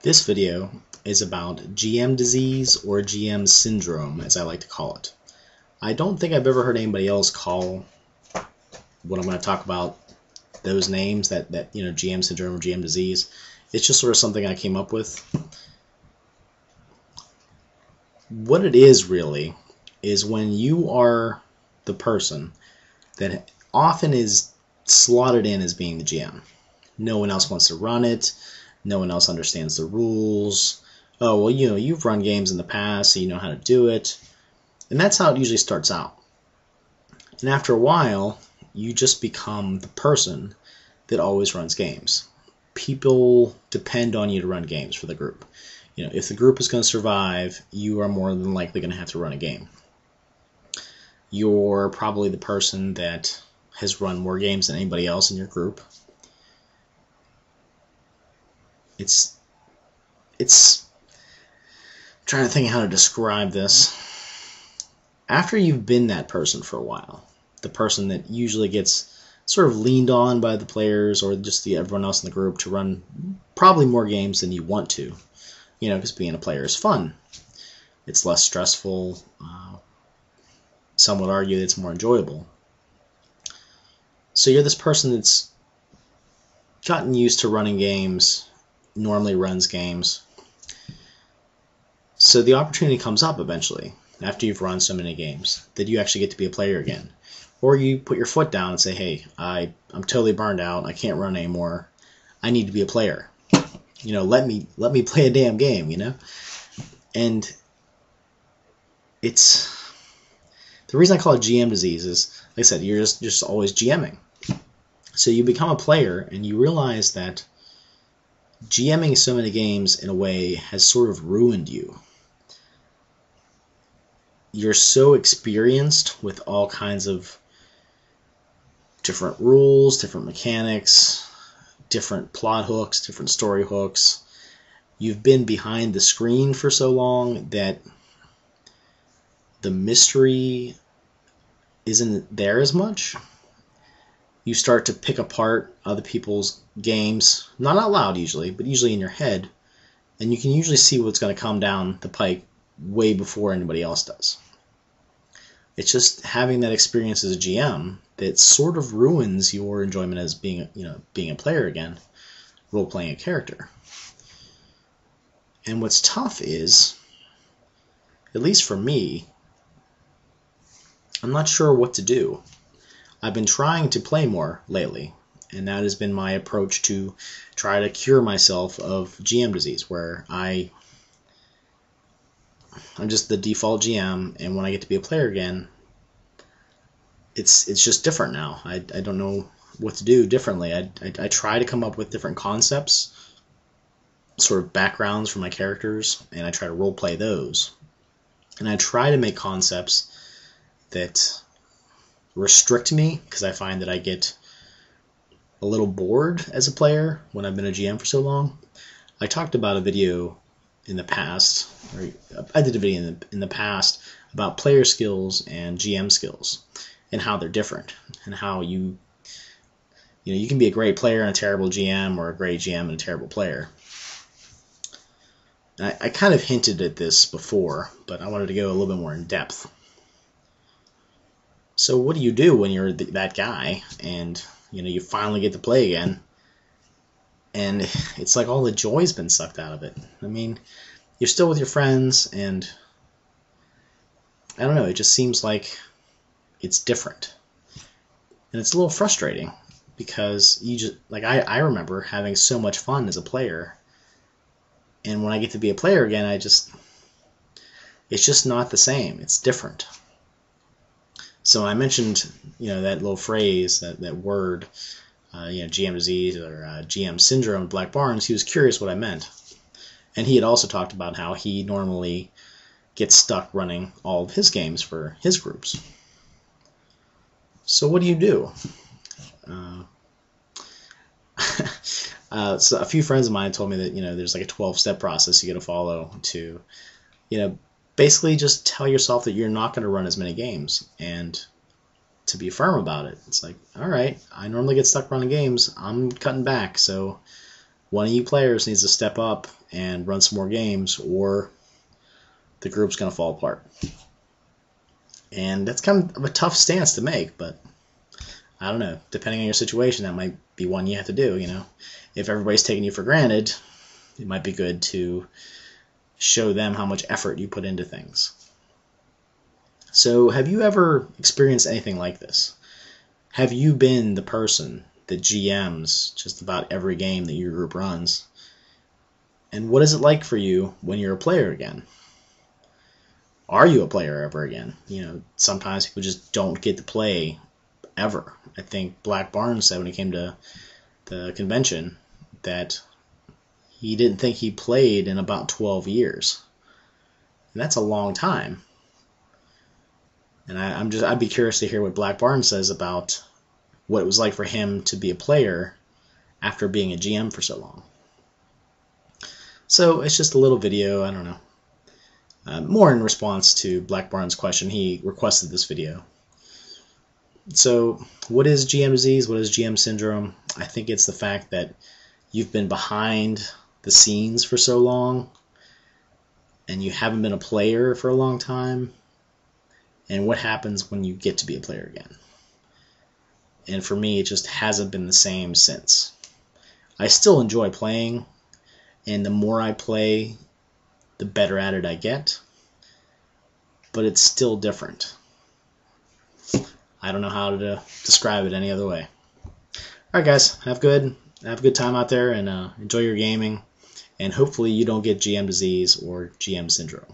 This video is about GM disease, or GM syndrome, as I like to call it. I don't think I've ever heard anybody else call what I'm going to talk about those names, that GM syndrome or GM disease. It's just sort of something I came up with. What it is really is when you are the person that often is slotted in as being the GM. No one else wants to run it. No one else understands the rules. Oh, well, you've run games in the past, so you know how to do it. And that's how it usually starts out. And after a while, you just become the person that always runs games. People depend on you to run games for the group. If the group is going to survive, you are more than likely going to have to run a game. You're probably the person that has run more games than anybody else in your group. It's I'm trying to think how to describe this. After you've been that person for a while, the person that usually gets sort of leaned on by the players or just everyone else in the group to run probably more games than you want to, because being a player is fun. It's less stressful. Some would argue that it's more enjoyable. So you're this person that's gotten used to running games, normally runs games. So the opportunity comes up eventually, after you've run so many games, that you actually get to be a player again. Or you put your foot down and say, hey, I'm totally burned out, I can't run anymore, I need to be a player. Let me play a damn game, And it's the reason I call it GM disease is, like I said, you're just always GMing. So you become a player and you realize that GMing so many games in a way has sort of ruined you. You're so experienced with all kinds of different rules, different mechanics, different plot hooks, different story hooks. You've been behind the screen for so long that the mystery isn't there as much. You start to pick apart other people's games, not out loud usually, but usually in your head, and you can usually see what's going to come down the pike way before anybody else does. It's just having that experience as a GM that sort of ruins your enjoyment as being a player again, role-playing a character. And what's tough is, at least for me, I'm not sure what to do. I've been trying to play more lately, and that has been my approach to try to cure myself of GM disease, where I'm just the default GM, and when I get to be a player again, it's just different now. I don't know what to do differently. I try to come up with different concepts, sort of backgrounds for my characters, and I try to role play those. And I try to make concepts that restrict me, because I find that I get a little bored as a player when I've been a GM for so long. I talked about a video in the past, or I did a video in the past about player skills and GM skills and how they're different, and how you can be a great player and a terrible GM, or a great GM and a terrible player. And I kind of hinted at this before, but I wanted to go a little bit more in depth. So what do you do when you're that guy and you finally get to play again, and it's like all the joy's been sucked out of it? I mean, you're still with your friends, and I don't know, it just seems like it's different. And it's a little frustrating, because I remember having so much fun as a player, and when I get to be a player again, it's just not the same. It's different. So I mentioned, that little phrase, that word, GM disease or GM syndrome, Black Barnes. He was curious what I meant. And he had also talked about how he normally gets stuck running all of his games for his groups. So what do you do? So a few friends of mine told me that, there's like a 12-step process you got to follow to, basically just tell yourself that you're not going to run as many games, and to be firm about it. It's like, all right, I normally get stuck running games, I'm cutting back, so one of you players needs to step up and run some more games, or the group's going to fall apart. And that's kind of a tough stance to make, but I don't know. Depending on your situation, that might be one you have to do, you know. If everybody's taking you for granted, it might be good to show them how much effort you put into things. So, have you ever experienced anything like this? Have you been the person that GMs just about every game that your group runs? And what is it like for you when you're a player again? Are you a player ever again? You know, sometimes people just don't get to play ever. I think Black Barnes said when he came to the convention that he didn't think he played in about 12 years. And that's a long time. And I'd be curious to hear what Black Barnes says about what it was like for him to be a player after being a GM for so long. So it's just a little video, I don't know. More in response to Black Barnes' question. He requested this video. So what is GM disease? What is GM syndrome? I think it's the fact that you've been behind the scenes for so long and you haven't been a player for a long time. And what happens when you get to be a player again? And for me, it just hasn't been the same since. I still enjoy playing, and the more I play, the better at it I get. But it's still different. I don't know how to describe it any other way. Alright guys, have a good time out there, and enjoy your gaming. And hopefully you don't get GM disease or GM syndrome.